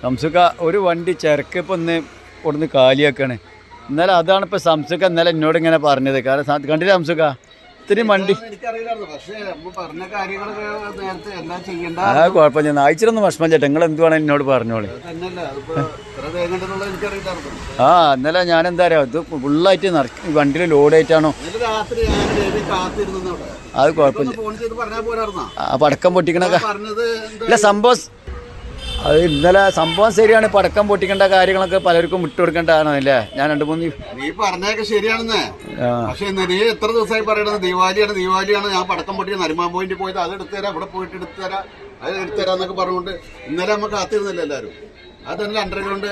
സംസുക്ക ഒരു വണ്ടി ചരക്ക് ഇപ്പം ഒന്ന് കൊടുന്ന് കാലിയാക്കാണ്. ഇന്നലെ അതാണ് ഇപ്പോൾ സംസുക്ക ഇന്നലെ എന്നോട് ഇങ്ങനെ പറഞ്ഞത്. കാരണം കണ്ടില്ല സംസുക്ക ഇത്തിരി വണ്ടി ആ കുഴപ്പമില്ല. ആഴ്ചയിലൊന്നും വിഷമം ചേട്ടാ. നിങ്ങൾ എന്തുവാണ് എന്നോട് പറഞ്ഞോളി. ആ ഇന്നലെ ഞാൻ എന്താ പറയുക ഇത് ഫുള്ളായിട്ട് വണ്ടിയിൽ ലോഡായിട്ടാണോ അത് കുഴപ്പമില്ല. ആ പടക്കം പൊട്ടിക്കണൊക്കെ ഇല്ല സംഭവം അത് ഇന്നലെ സംഭവം ശരിയാണ്. പടക്കം പൊട്ടിക്കേണ്ട കാര്യങ്ങളൊക്കെ പലർക്കും വിട്ടുകൊടുക്കേണ്ടതാണല്ലേ. ഞാൻ 2-3 നീ പറഞ്ഞൊക്കെ ശരിയാണെന്ന്. പക്ഷെ നീ എത്ര ദിവസമായി പറയണത് ദീപാവലിയാണ് ഞാൻ പടക്കം പൊട്ടിയ നരിമാൻ പോയിന്റ് പോയത് അത് എടുത്തുതരാം, ഇവിടെ പോയിട്ട് എടുത്തുതരാം, അത് എടുത്തുതരാന്നൊക്കെ പറഞ്ഞുകൊണ്ട് ഇന്നലെ നമുക്ക് കാത്തിരുന്നില്ല എല്ലാവരും. അതല്ല അണ്ടർഗ്രൗണ്ട്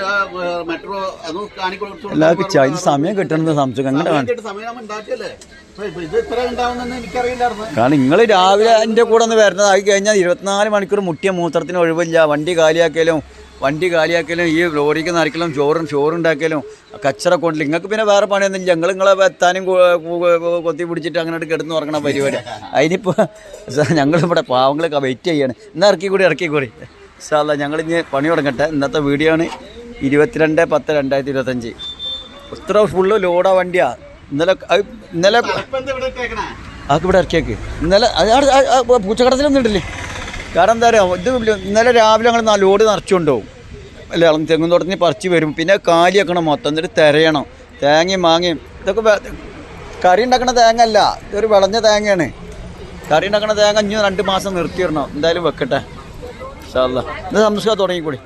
മെട്രോ അതും കാണിക്കൊടുത്തു സമയം കിട്ടുന്നത് സംശയം സമയം ഉണ്ടാക്കിയല്ലേ. ഇത് ഇത്ര ഉണ്ടാവുന്നെന്ന് എനിക്കറിയില്ലായിരുന്നു. കാരണം നിങ്ങൾ രാവിലെ എൻ്റെ കൂടെ ഒന്ന് വരുന്നത് ആയി കഴിഞ്ഞാൽ 24 മണിക്കൂർ മുട്ടിയ മൂത്രത്തിന് ഒഴിവില്ല. വണ്ടി കാലിയാക്കലും ഈ ലോറിക്ക് നരക്കലും ചോറുണ്ടാക്കലും കച്ചറ കൊണ്ടില്ല. നിങ്ങൾക്ക് പിന്നെ വേറെ പണിയൊന്നുമില്ല. നിങ്ങളെ എത്താനും കൊത്തി പിടിച്ചിട്ട് അങ്ങനെ കിടന്ന് ഉറങ്ങണ പരിപാടി. അതിനിപ്പോൾ ഞങ്ങളിവിടെ പാവങ്ങളൊക്കെ വെയിറ്റ് ചെയ്യാണ്. എന്നാൽ ഇറക്കിക്കൂടി ഇൻഷാല്ലാ. ഞങ്ങളിഞ്ഞ് പണി തുടങ്ങട്ടെ. ഇന്നത്തെ വീഡിയോ ആണ് 22/10/2025. ഇത്ര ഫുള്ള് ലോഡാ വണ്ടിയാണ്. ഇന്നലെ ആൾക്ക് ഇവിടെ ഇറക്കിയേക്ക്. ഇന്നലെ പൂച്ചക്കടത്തിലൊന്നും ഇട്ടില്ലേ. കാരണം എന്താ പറയുക ഇത് ഇന്നലെ രാവിലെ ഞങ്ങൾ ലോഡ് നിറച്ചുകൊണ്ടുപോകും അല്ലേ. തെങ്ങും തോട്ടത്തിന് പറിച്ച് വരും. പിന്നെ കാലിയാക്കണം മൊത്തം. എന്നിട്ട് തിരയണം. തേങ്ങയും മാങ്ങയും ഇതൊക്കെ കറി ഉണ്ടാക്കണ തേങ്ങ അല്ല, ഇതൊരു വിളഞ്ഞ തേങ്ങയാണ്. കറി ഉണ്ടാക്കണ തേങ്ങ 2 മാസം നിർത്തിയിടണം. എന്തായാലും വെക്കട്ടെ ഇൻഷാ അല്ലാ. ഇത് സംസ്കാരം തുടങ്ങിക്കൂടി.